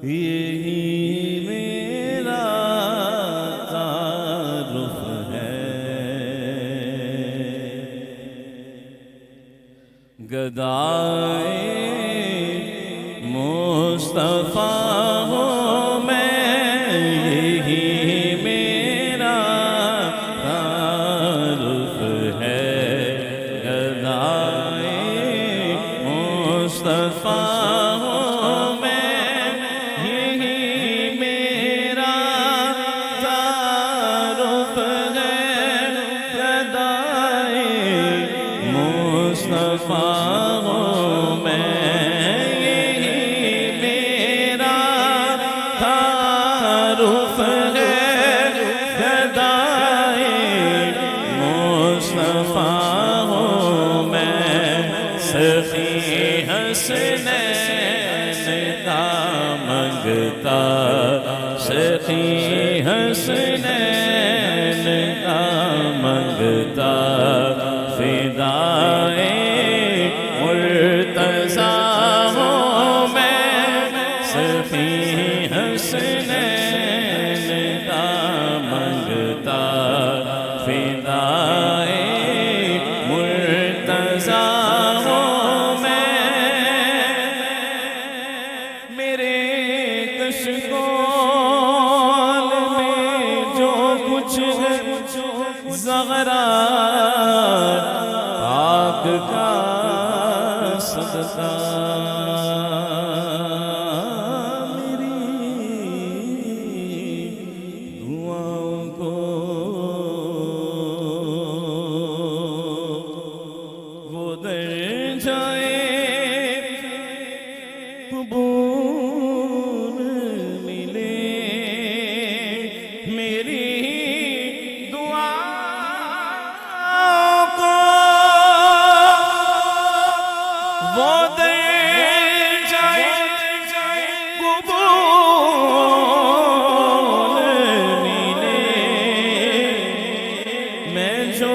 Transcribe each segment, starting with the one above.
یہی میرا تعارف ہے، گدائے مصطفیٰ ہوں میں، یہی میرا تعارف ہے، گدائے مصطفیٰ ہوں میں، یہی میرا تعارف ہے، گدائے مصطفیٰ ہوں میں، یہی میرا تعارف ہے، گدائے مصطفیٰ ہوں میں، سخی حسنین کا منگتا، سخی حسنین کا منگتا، فدائے مرتضیٰ ہوں میں، سخی حسنین کا منگتا، فدائے مرتضیٰ ہوں میں، میرے کشکول میں جو کچھ ہے زغرا پاک کا صدقہ، میری دعاؤں کو وہ در جائے قبول ملے، میری وہ دے جائے قبول ملے، میں جو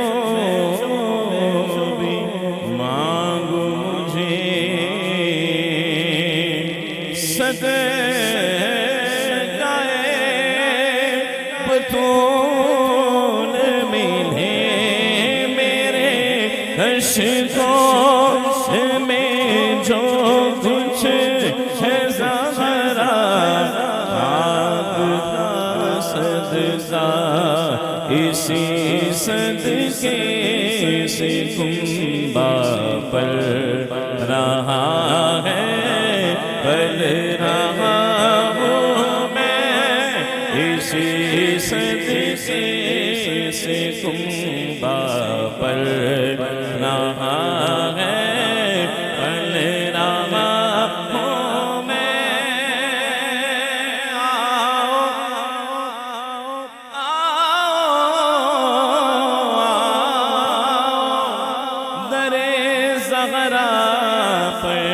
بھی مانگوں مجھے صدقہ بطول ملے، میرے عشقوں میں جو کچھ ہے زغرا پاک کا صدقہ، اسی صدقے سے کنبہ پل رہا ہے، پل رہا ہوں میں، اسی صدقے سے کنبہ پل رہا ہے، پل رہا ہوں میں، در زغرا پر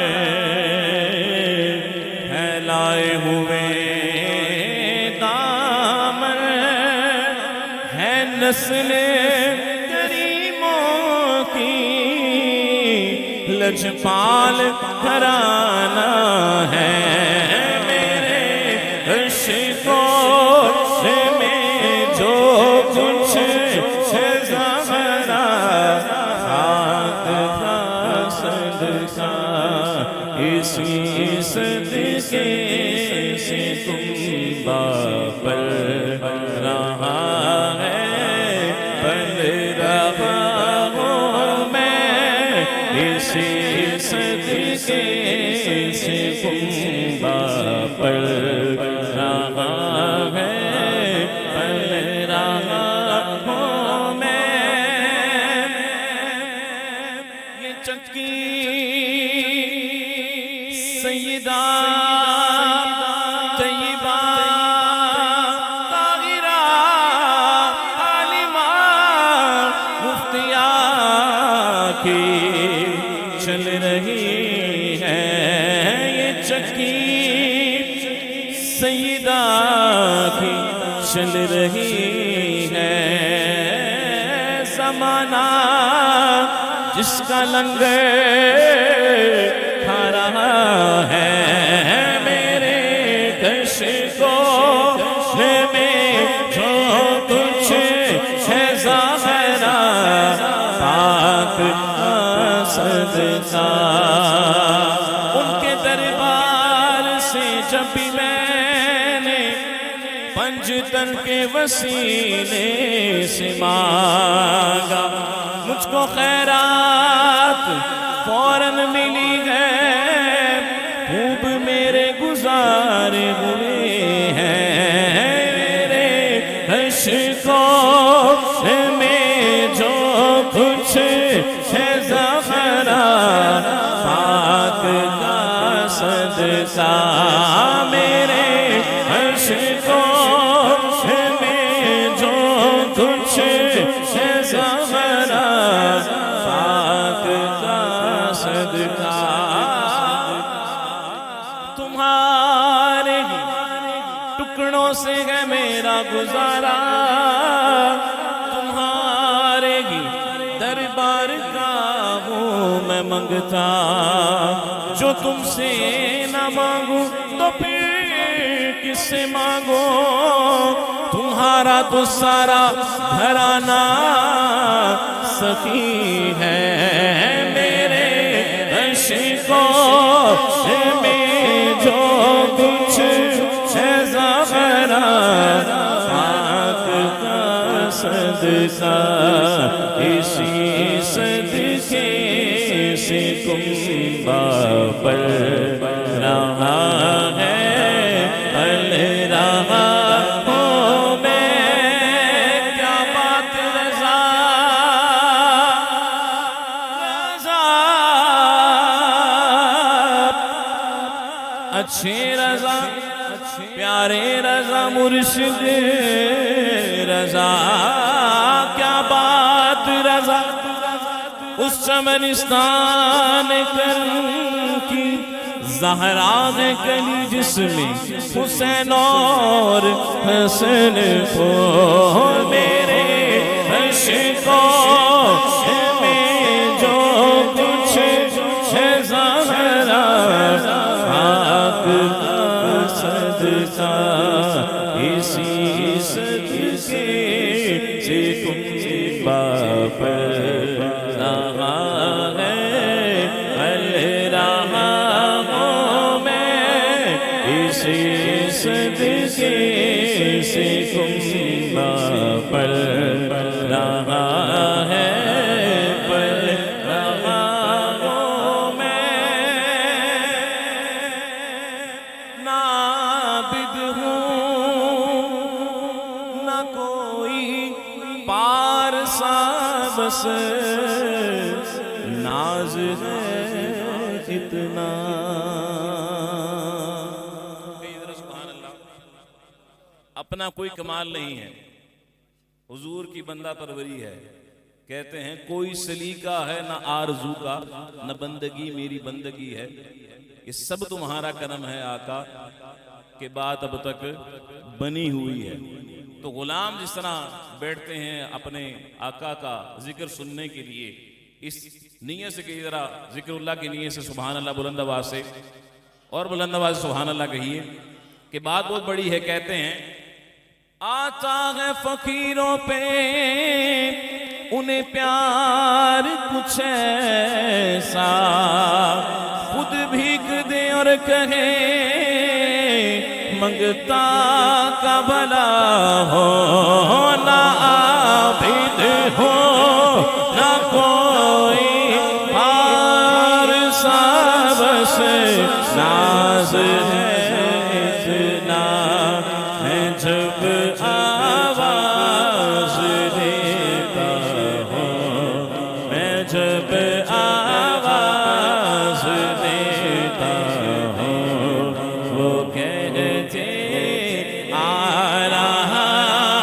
پھیلائے ہوئے دامن ہے، نسل کریموں کی لجپال گھرانہ ہے، میرے عشقوں میں جو کچھ ہے زغرا پاک کا صدقہ، اسی صدقے سے کنبہ پل رہا ہے، پل رہا ہوں میں، اسی صدقے سے کنبہ پل رہا ہے، پل رہا ہوں میں، یہ چکی سیدہ طیبہ طاہرہ عالمہ مفتیہ کی چل رہی ہے، یہ چکی سیدہ کی چل رہی ہے، زمانہ جس کا لنگر کھا رہا ہے، میرے کشکو میں جو کچھ ہے ظاہرا پاک صدقہ ان کے دربار سے جب بھی میں نے پنجتن کے وسیلے سے مانگا مجھ کو خیرات فوراً ملی ہے خوب میرے گزارے ہوئے ہیں میرے اشکوں میں جو کچھ ہے ظفرا پاک کا صدقہ میرے اشکوں میں جو کچھ ہے ظفرا پاک کا صدقہ تمہارے ٹکڑوں سے ہے میرا گزارا تمہارے ہی دربار کا ہوں میں منگتا جو تم سے نہ مانگوں تو پھر کس سے مانگو تمہارا تو سارا گھرانہ سخی ہے میرے عشقوں میں جو کچھ ہے ظفرا پاک کا صدقہ اسی صدقے سے کنبہ پر رہا ہے پل رہا ہوں میں کیا بات رضا اچھے رضا پیارے رضا مرشد رضا کیا بات رضا اس چمنستان کرم کی زہرا ہے کلی جس میں حسین اور حسن کو میرے عشقوں میں جو کچھ ہے زہرا پاک کا صدقہ اسی صدقے سے کنبہ پر رہا ہے پل رہا ہوں میں اسی صدقے سے کنبہ پر رہا ہے پل رہا ہوں میں نابد ہوں نہ کوئی پارسا بس ناز ہے اتنا اپنا کوئی کمال نہیں ہے حضور کی بندہ پروری ہے کہتے ہیں کوئی سلیقہ ہے نہ آرزو کا نہ بندگی میری بندگی ہے یہ سب تمہارا کرم ہے آقا کہ بات اب تک بنی ہوئی ہے تو غلام جس طرح بیٹھتے ہیں اپنے آقا کا ذکر سننے کے لیے اس نیت سے کہ ذرا ذکر اللہ کی نیت سے سبحان اللہ بلند آواز سے اور بلند آواز سے سبحان اللہ کہیے کہ بات بہت بڑی ہے کہتے ہیں آتا ہے فقیروں پہ انہیں پیار کچھ ایسا خود بھیگ دے اور کہے منگتا کا بھلا ہو نہ عابد ہو نہ کوئی پارسا بس ناز ہے اتنا ہے جب آواز دیتا ہوں میں جب آواز دیتا ہوں وہ کہتے آ رہا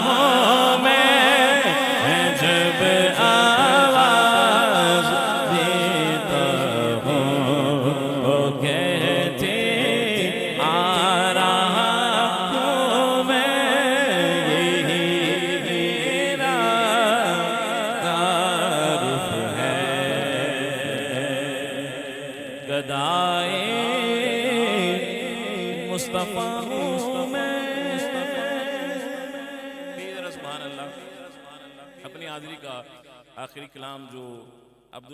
ہوں میں جب آواز دیتا ہوں وہ کہتے سبحان اللہ. اپنی حاضری کا آخری کلام جو